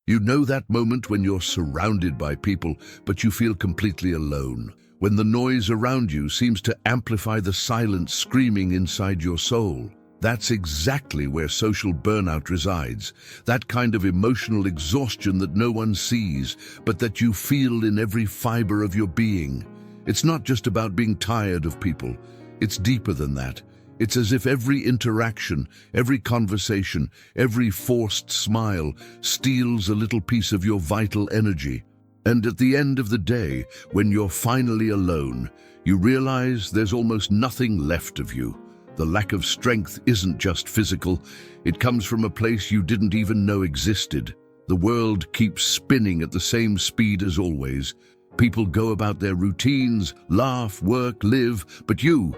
You know that moment when you're surrounded by people, but you feel completely alone. When the noise around you seems to amplify the silent screaming inside your soul. That's exactly where social burnout resides. That kind of emotional exhaustion that no one sees, but that you feel in every fiber of your being. It's not just about being tired of people. It's deeper than that. It's as if every interaction, every conversation, every forced smile steals a little piece of your vital energy. And at the end of the day, when you're finally alone, you realize there's almost nothing left of you. The lack of strength isn't just physical. It comes from a place you didn't even know existed. The world keeps spinning at the same speed as always. People go about their routines, laugh, work, live, but you're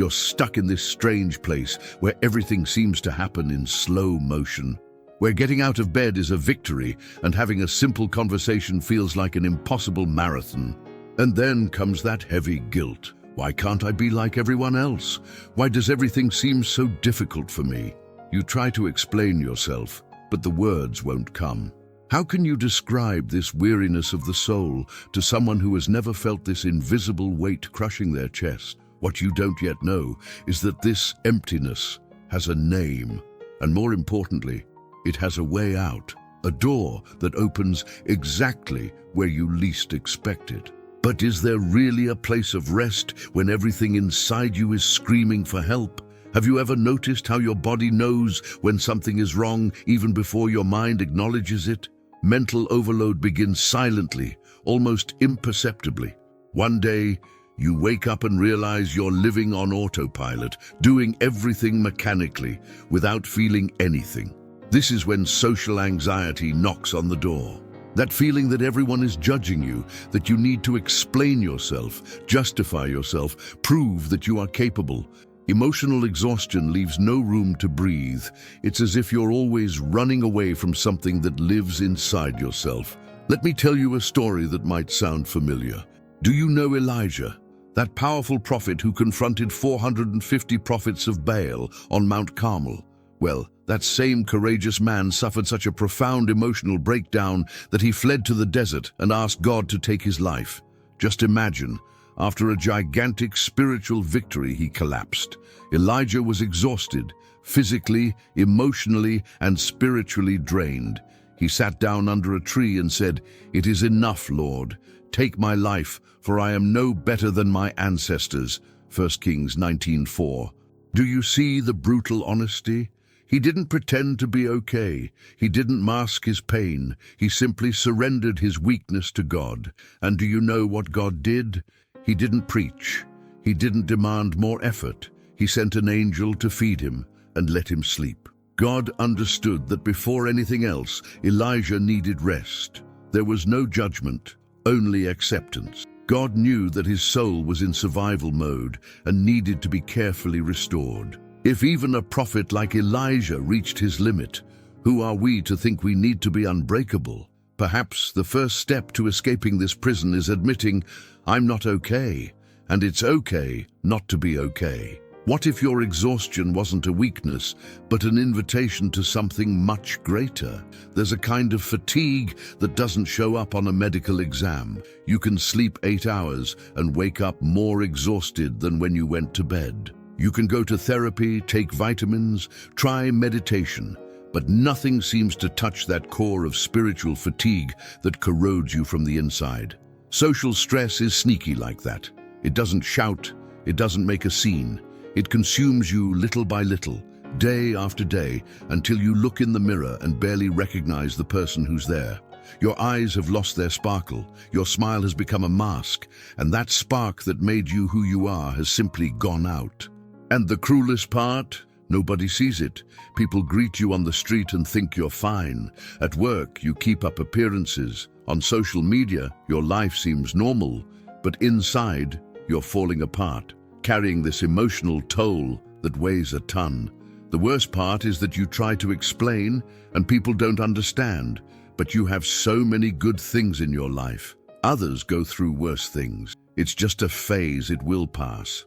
stuck in this strange place where everything seems to happen in slow motion, where getting out of bed is a victory and having a simple conversation feels like an impossible marathon. And then comes that heavy guilt. Why can't I be like everyone else? Why does everything seem so difficult for me? You try to explain yourself, but the words won't come. How can you describe this weariness of the soul to someone who has never felt this invisible weight crushing their chest? What you don't yet know is that this emptiness has a name, and more importantly, it has a way out, a door that opens exactly where you least expect it. But is there really a place of rest when everything inside you is screaming for help? Have you ever noticed how your body knows when something is wrong even before your mind acknowledges it? Mental overload begins silently, almost imperceptibly. One day, you wake up and realize you're living on autopilot, doing everything mechanically, without feeling anything. This is when social anxiety knocks on the door. That feeling that everyone is judging you, that you need to explain yourself, justify yourself, prove that you are capable. Emotional exhaustion leaves no room to breathe. It's as if you're always running away from something that lives inside yourself. Let me tell you a story that might sound familiar. Do you know Elijah, that powerful prophet who confronted 450 prophets of Baal on Mount Carmel? Well, that same courageous man suffered such a profound emotional breakdown that he fled to the desert and asked God to take his life. Just imagine, after a gigantic spiritual victory, he collapsed. Elijah was exhausted, physically, emotionally, and spiritually drained. He sat down under a tree and said, "It is enough, Lord. Take my life, for I am no better than my ancestors." 1 Kings 19:4. Do you see the brutal honesty? He didn't pretend to be okay. He didn't mask his pain. He simply surrendered his weakness to God. And do you know what God did? He didn't preach. He didn't demand more effort. He sent an angel to feed him and let him sleep. God understood that before anything else, Elijah needed rest. There was no judgment, only acceptance. God knew that his soul was in survival mode and needed to be carefully restored. If even a prophet like Elijah reached his limit, who are we to think we need to be unbreakable? Perhaps the first step to escaping this prison is admitting, "I'm not okay, and it's okay not to be okay." What if your exhaustion wasn't a weakness, but an invitation to something much greater? There's a kind of fatigue that doesn't show up on a medical exam. You can sleep 8 hours and wake up more exhausted than when you went to bed. You can go to therapy, take vitamins, try meditation, but nothing seems to touch that core of spiritual fatigue that corrodes you from the inside. Social stress is sneaky like that. It doesn't shout, it doesn't make a scene. It consumes you little by little, day after day, until you look in the mirror and barely recognize the person who's there. Your eyes have lost their sparkle, your smile has become a mask, and that spark that made you who you are has simply gone out. And the cruelest part? Nobody sees it. People greet you on the street and think you're fine. At work, you keep up appearances. On social media, your life seems normal, but inside, you're falling apart, carrying this emotional toll that weighs a ton. The worst part is that you try to explain and people don't understand, but you have so many good things in your life. Others go through worse things. It's just a phase, it will pass.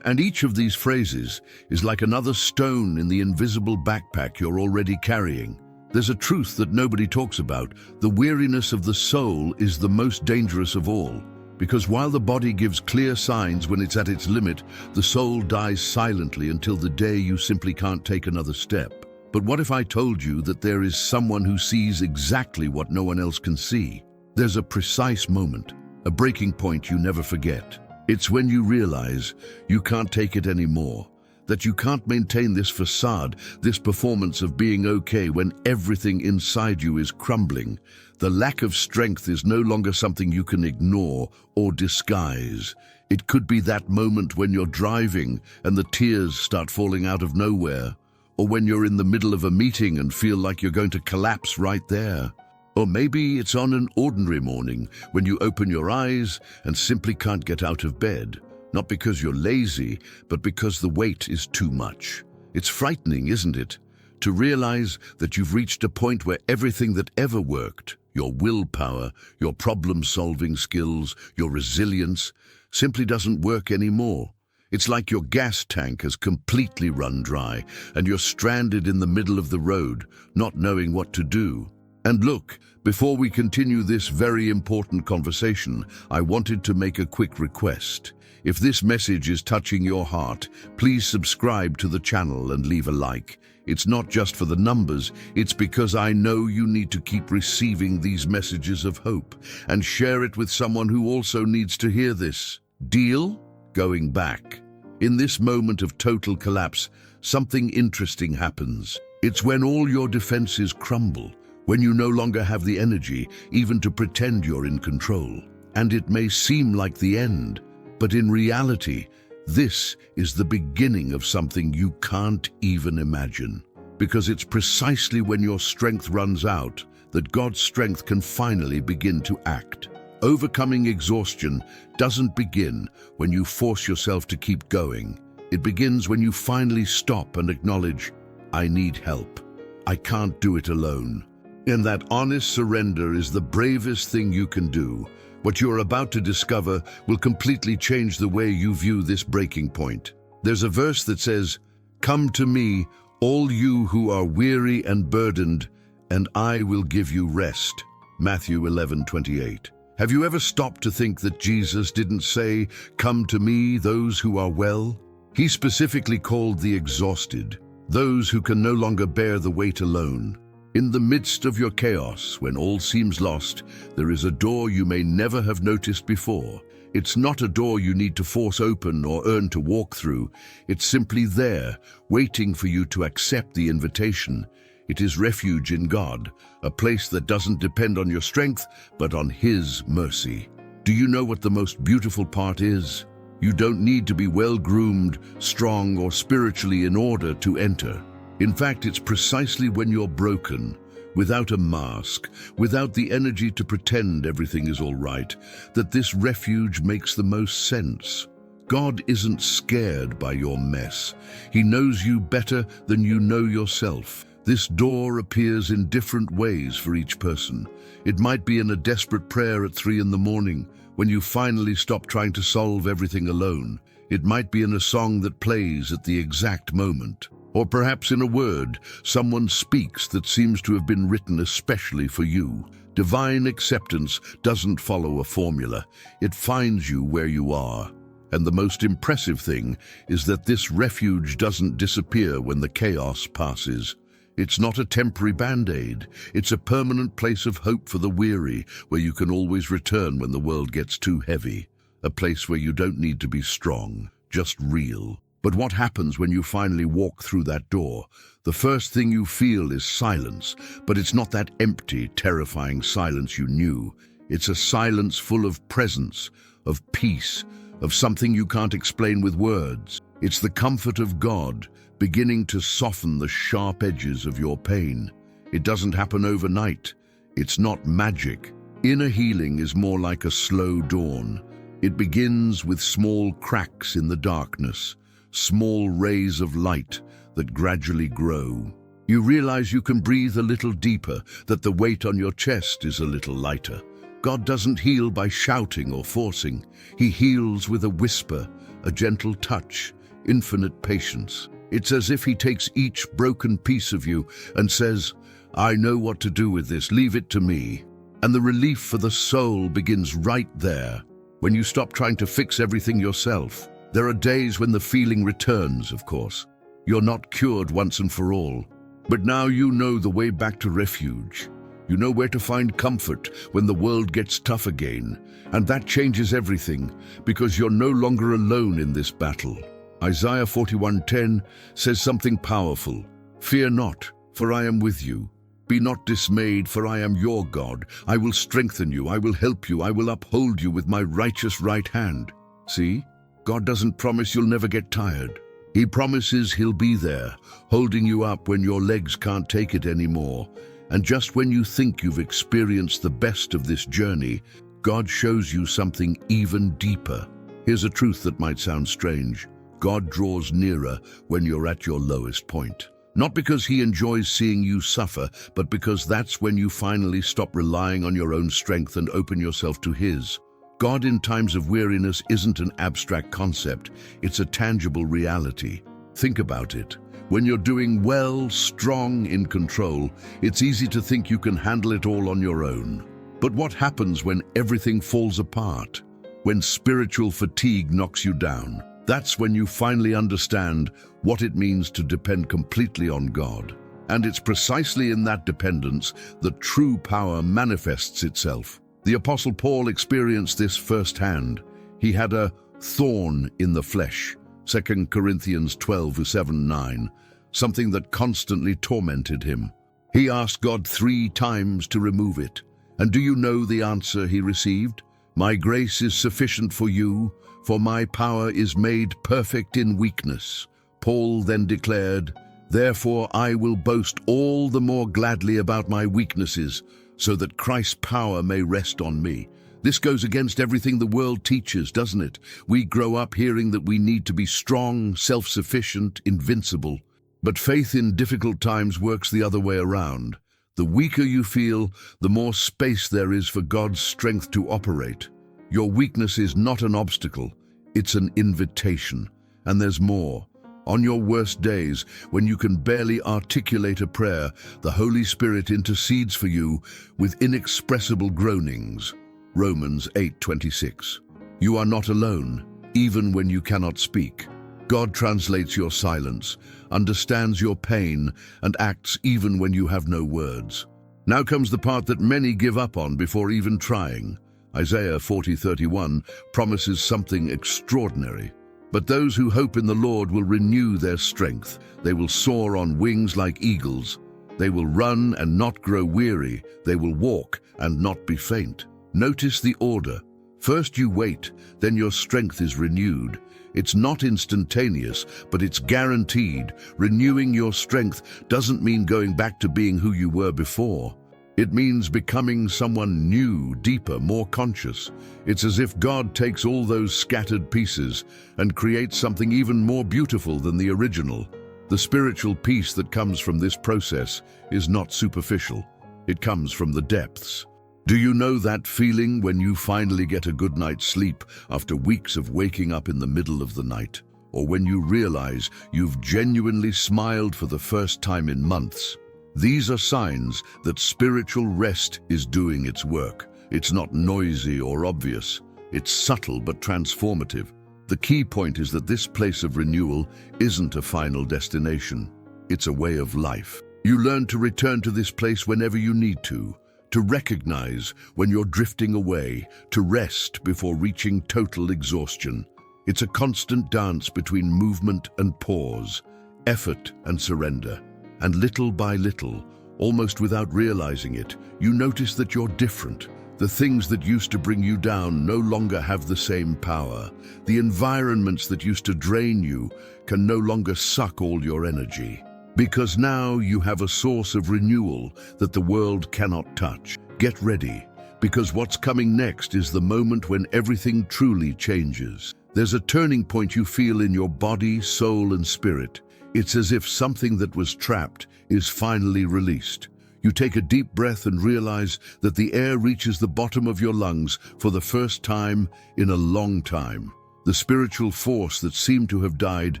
And each of these phrases is like another stone in the invisible backpack you're already carrying. There's a truth that nobody talks about. The weariness of the soul is the most dangerous of all. Because while the body gives clear signs when it's at its limit, the soul dies silently until the day you simply can't take another step. But what if I told you that there is someone who sees exactly what no one else can see? There's a precise moment, a breaking point you never forget. It's when you realize you can't take it anymore, that you can't maintain this facade, this performance of being okay when everything inside you is crumbling. The lack of strength is no longer something you can ignore or disguise. It could be that moment when you're driving and the tears start falling out of nowhere, or when you're in the middle of a meeting and feel like you're going to collapse right there. Or maybe it's on an ordinary morning when you open your eyes and simply can't get out of bed. Not because you're lazy, but because the weight is too much. It's frightening, isn't it? To realize that you've reached a point where everything that ever worked, your willpower, your problem-solving skills, your resilience, simply doesn't work anymore. It's like your gas tank has completely run dry and you're stranded in the middle of the road, not knowing what to do. And look, before we continue this very important conversation, I wanted to make a quick request. If this message is touching your heart, please subscribe to the channel and leave a like. It's not just for the numbers, it's because I know you need to keep receiving these messages of hope and share it with someone who also needs to hear this. Deal? Going back. In this moment of total collapse, something interesting happens. It's when all your defenses crumble, when you no longer have the energy even to pretend you're in control. And it may seem like the end, but in reality, this is the beginning of something you can't even imagine. Because it's precisely when your strength runs out that God's strength can finally begin to act. Overcoming exhaustion doesn't begin when you force yourself to keep going. It begins when you finally stop and acknowledge, I need help. I can't do it alone. And that honest surrender is the bravest thing you can do. What you're about to discover will completely change the way you view this breaking point. There's a verse that says, "Come to me, all you who are weary and burdened, and I will give you rest." Matthew 11:28. Have you ever stopped to think that Jesus didn't say, "Come to me, those who are well"? He specifically called the exhausted, those who can no longer bear the weight alone. In the midst of your chaos, when all seems lost, there is a door you may never have noticed before. It's not a door you need to force open or earn to walk through. It's simply there, waiting for you to accept the invitation. It is refuge in God, a place that doesn't depend on your strength, but on His mercy. Do you know what the most beautiful part is? You don't need to be well-groomed, strong, or spiritually in order to enter. In fact, it's precisely when you're broken, without a mask, without the energy to pretend everything is all right, that this refuge makes the most sense. God isn't scared by your mess. He knows you better than you know yourself. This door appears in different ways for each person. It might be in a desperate prayer at 3 in the morning, when you finally stop trying to solve everything alone. It might be in a song that plays at the exact moment. Or perhaps in a word someone speaks that seems to have been written especially for you. Divine acceptance doesn't follow a formula. It finds you where you are. And the most impressive thing is that this refuge doesn't disappear when the chaos passes. It's not a temporary band-aid. It's a permanent place of hope for the weary, where you can always return when the world gets too heavy. A place where you don't need to be strong, just real. But what happens when you finally walk through that door? The first thing you feel is silence, but it's not that empty, terrifying silence you knew. It's a silence full of presence, of peace, of something you can't explain with words. It's the comfort of God, beginning to soften the sharp edges of your pain. It doesn't happen overnight. It's not magic. Inner healing is more like a slow dawn. It begins with small cracks in the darkness, small rays of light that gradually grow. You realize you can breathe a little deeper, that the weight on your chest is a little lighter. God doesn't heal by shouting or forcing. He heals with a whisper, a gentle touch, infinite patience. It's as if He takes each broken piece of you and says, I know what to do with this, leave it to me. And the relief for the soul begins right there, when you stop trying to fix everything yourself. There are days when the feeling returns, of course. You're not cured once and for all. But now you know the way back to refuge. You know where to find comfort when the world gets tough again. And that changes everything, because you're no longer alone in this battle. Isaiah 41:10 says something powerful. Fear not, for I am with you. Be not dismayed, for I am your God. I will strengthen you, I will help you, I will uphold you with my righteous right hand. See, God doesn't promise you'll never get tired. He promises he'll be there, holding you up when your legs can't take it anymore. And just when you think you've experienced the best of this journey, God shows you something even deeper. Here's a truth that might sound strange. God draws nearer when you're at your lowest point. Not because he enjoys seeing you suffer, but because that's when you finally stop relying on your own strength and open yourself to his. God in times of weariness isn't an abstract concept, it's a tangible reality. Think about it. When you're doing well, strong, in control, it's easy to think you can handle it all on your own. But what happens when everything falls apart? When spiritual fatigue knocks you down? That's when you finally understand what it means to depend completely on God. And it's precisely in that dependence that true power manifests itself. The Apostle Paul experienced this firsthand. He had a thorn in the flesh, 2 Corinthians 12:7-9, something that constantly tormented him. He asked God 3 times to remove it. And do you know the answer he received? My grace is sufficient for you, for my power is made perfect in weakness. Paul then declared, therefore I will boast all the more gladly about my weaknesses, so that Christ's power may rest on me. This goes against everything the world teaches, doesn't it? We grow up hearing that we need to be strong, self-sufficient, invincible. But faith in difficult times works the other way around. The weaker you feel, the more space there is for God's strength to operate. Your weakness is not an obstacle, it's an invitation. And there's more. On your worst days, when you can barely articulate a prayer, the Holy Spirit intercedes for you with inexpressible groanings. Romans 8:26. You are not alone, even when you cannot speak. God translates your silence, understands your pain, and acts even when you have no words. Now comes the part that many give up on before even trying. Isaiah 40:31 promises something extraordinary. But those who hope in the Lord will renew their strength. They will soar on wings like eagles. They will run and not grow weary. They will walk and not be faint. Notice the order. First you wait, then your strength is renewed. It's not instantaneous, but it's guaranteed. Renewing your strength doesn't mean going back to being who you were before. It means becoming someone new, deeper, more conscious. It's as if God takes all those scattered pieces and creates something even more beautiful than the original. The spiritual peace that comes from this process is not superficial. It comes from the depths. Do you know that feeling when you finally get a good night's sleep after weeks of waking up in the middle of the night? Or when you realize you've genuinely smiled for the first time in months? These are signs that spiritual rest is doing its work. It's not noisy or obvious. It's subtle but transformative. The key point is that this place of renewal isn't a final destination. It's a way of life. You learn to return to this place whenever you need to recognize when you're drifting away, to rest before reaching total exhaustion. It's a constant dance between movement and pause, effort and surrender. And little by little, almost without realizing it, you notice that you're different. The things that used to bring you down no longer have the same power. The environments that used to drain you can no longer suck all your energy. Because now you have a source of renewal that the world cannot touch. Get ready, because what's coming next is the moment when everything truly changes. There's a turning point you feel in your body, soul, and spirit. It's as if something that was trapped is finally released. You take a deep breath and realize that the air reaches the bottom of your lungs for the first time in a long time. The spiritual force that seemed to have died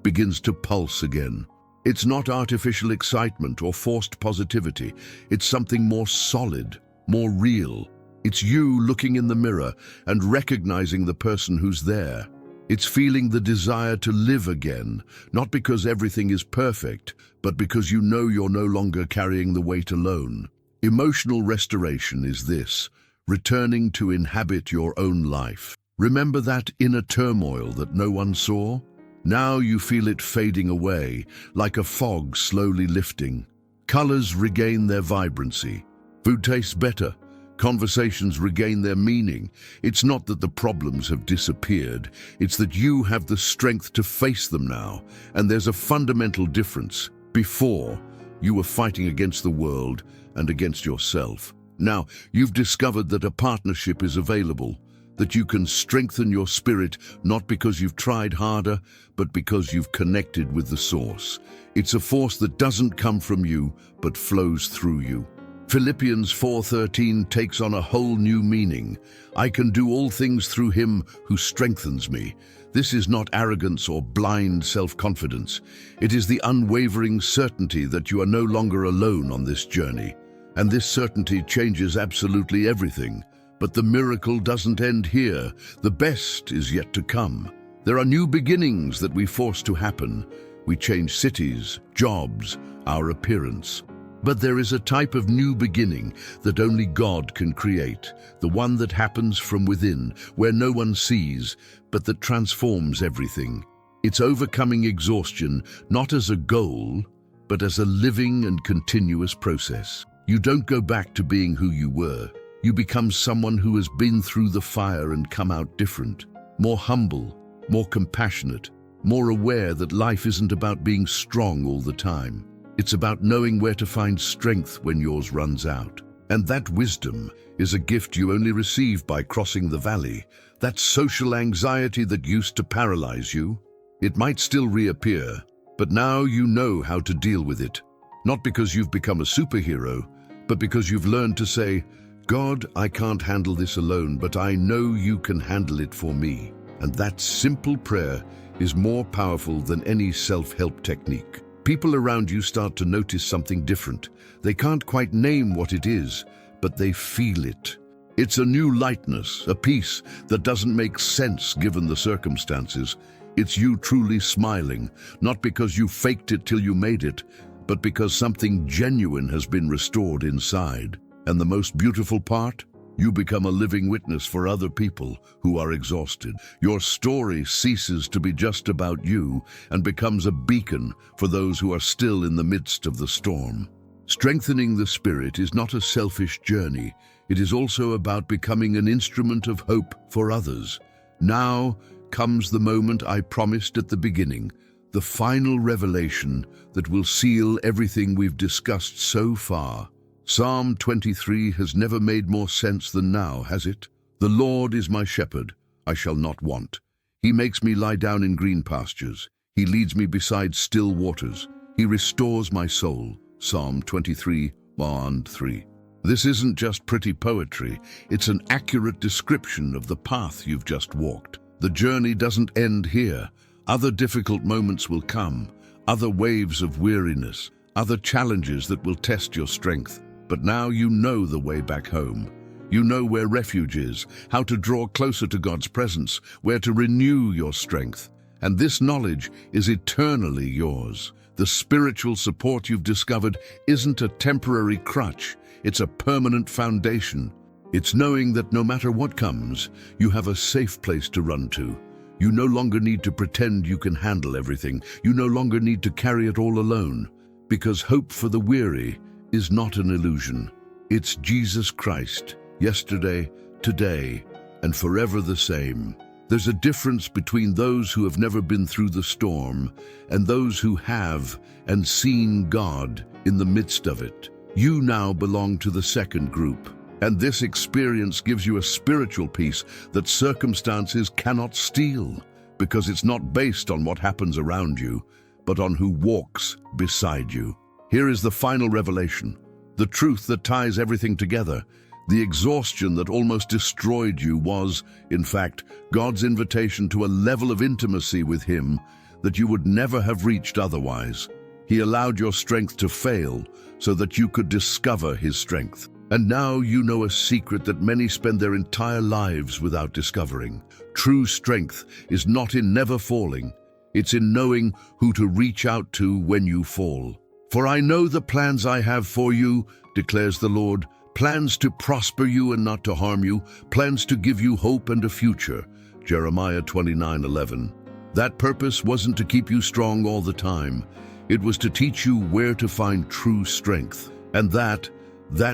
begins to pulse again. It's not artificial excitement or forced positivity. It's something more solid, more real. It's you looking in the mirror and recognizing the person who's there. It's feeling the desire to live again, not because everything is perfect, but because you know you're no longer carrying the weight alone. Emotional restoration is this: returning to inhabit your own life. Remember that inner turmoil that no one saw? Now you feel it fading away, like a fog slowly lifting. Colors regain their vibrancy. Food tastes better. Conversations regain their meaning. It's not that the problems have disappeared. It's that you have the strength to face them now. And there's a fundamental difference. Before, you were fighting against the world and against yourself. Now, you've discovered that a partnership is available, that you can strengthen your spirit not because you've tried harder, but because you've connected with the source. It's a force that doesn't come from you, but flows through you. Philippians 4:13 takes on a whole new meaning. I can do all things through him who strengthens me. This is not arrogance or blind self-confidence. It is the unwavering certainty that you are no longer alone on this journey. And this certainty changes absolutely everything. But the miracle doesn't end here. The best is yet to come. There are new beginnings that we force to happen. We change cities, jobs, our appearance. But there is a type of new beginning that only God can create, the one that happens from within, where no one sees, but that transforms everything. It's overcoming exhaustion, not as a goal, but as a living and continuous process. You don't go back to being who you were. You become someone who has been through the fire and come out different, more humble, more compassionate, more aware that life isn't about being strong all the time. It's about knowing where to find strength when yours runs out. And that wisdom is a gift you only receive by crossing the valley. That social anxiety that used to paralyze you, it might still reappear, but now you know how to deal with it. Not because you've become a superhero, but because you've learned to say, God, I can't handle this alone, but I know you can handle it for me. And that simple prayer is more powerful than any self-help technique. People around you start to notice something different. They can't quite name what it is, but they feel it. It's a new lightness, a peace that doesn't make sense given the circumstances. It's you truly smiling, not because you faked it till you made it, but because something genuine has been restored inside. And the most beautiful part? You become a living witness for other people who are exhausted. Your story ceases to be just about you and becomes a beacon for those who are still in the midst of the storm. Strengthening the spirit is not a selfish journey. It is also about becoming an instrument of hope for others. Now comes the moment I promised at the beginning, the final revelation that will seal everything we've discussed so far. Psalm 23 has never made more sense than now, has it? The Lord is my shepherd, I shall not want. He makes me lie down in green pastures. He leads me beside still waters. He restores my soul. Psalm 23, 1-3. This isn't just pretty poetry. It's an accurate description of the path you've just walked. The journey doesn't end here. Other difficult moments will come, other waves of weariness, other challenges that will test your strength. But now you know the way back home. You know where refuge is, how to draw closer to God's presence, where to renew your strength. And this knowledge is eternally yours. The spiritual support you've discovered isn't a temporary crutch, it's a permanent foundation. It's knowing that no matter what comes, you have a safe place to run to. You no longer need to pretend you can handle everything. You no longer need to carry it all alone. Because hope for the weary is not an illusion. It's Jesus Christ, yesterday, today, and forever the same. There's a difference between those who have never been through the storm and those who have and seen God in the midst of it. You now belong to the second group, and this experience gives you a spiritual peace that circumstances cannot steal, because it's not based on what happens around you, but on who walks beside you. Here is the final revelation, the truth that ties everything together. The exhaustion that almost destroyed you was, in fact, God's invitation to a level of intimacy with Him that you would never have reached otherwise. He allowed your strength to fail so that you could discover his strength. And now you know a secret that many spend their entire lives without discovering. True strength is not in never falling. It's in knowing who to reach out to when you fall. For I know the plans I have for you, declares the Lord, plans to prosper you and not to harm you, plans to give you hope and a future. Jeremiah 29:11. That purpose wasn't to keep you strong all the time. It was to teach you where to find true strength. And that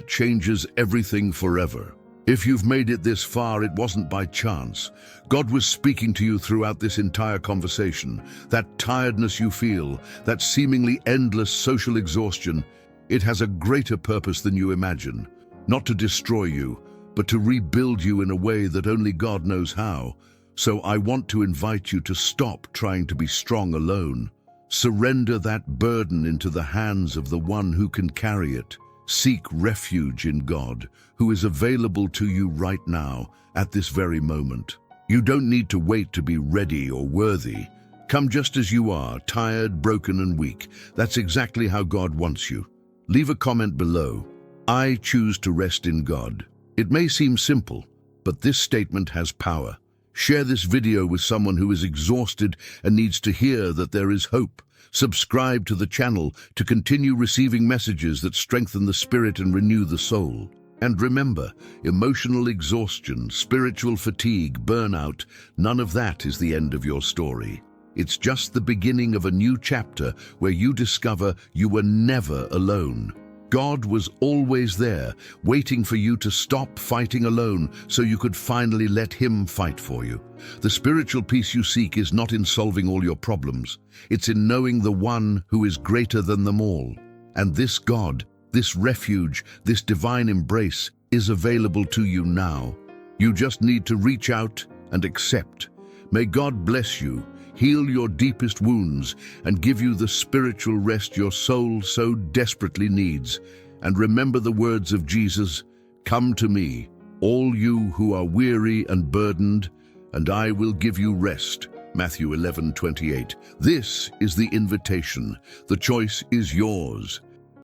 changes everything forever. If you've made it this far, it wasn't by chance. God was speaking to you throughout this entire conversation. That tiredness you feel, that seemingly endless social exhaustion, it has a greater purpose than you imagine. Not to destroy you, but to rebuild you in a way that only God knows how. So I want to invite you to stop trying to be strong alone. Surrender that burden into the hands of the one who can carry it. Seek refuge in God, who is available to you right now, at this very moment. You don't need to wait to be ready or worthy. Come just as you are, tired, broken, and weak. That's exactly how God wants you. Leave a comment below. I choose to rest in God. It may seem simple, but this statement has power. Share this video with someone who is exhausted and needs to hear that there is hope. Subscribe to the channel to continue receiving messages that strengthen the spirit and renew the soul. And remember, emotional exhaustion, spiritual fatigue, burnout, none of that is the end of your story. It's just the beginning of a new chapter where you discover you were never alone. God was always there, waiting for you to stop fighting alone so you could finally let him fight for you. The spiritual peace you seek is not in solving all your problems. It's in knowing the one who is greater than them all. And this God, this refuge, this divine embrace is available to you now. You just need to reach out and accept. May God bless you, heal your deepest wounds, and give you the spiritual rest your soul so desperately needs. And remember the words of Jesus, "Come to me, all you who are weary and burdened, and I will give you rest." Matthew 11:28. This is the invitation. The choice is yours.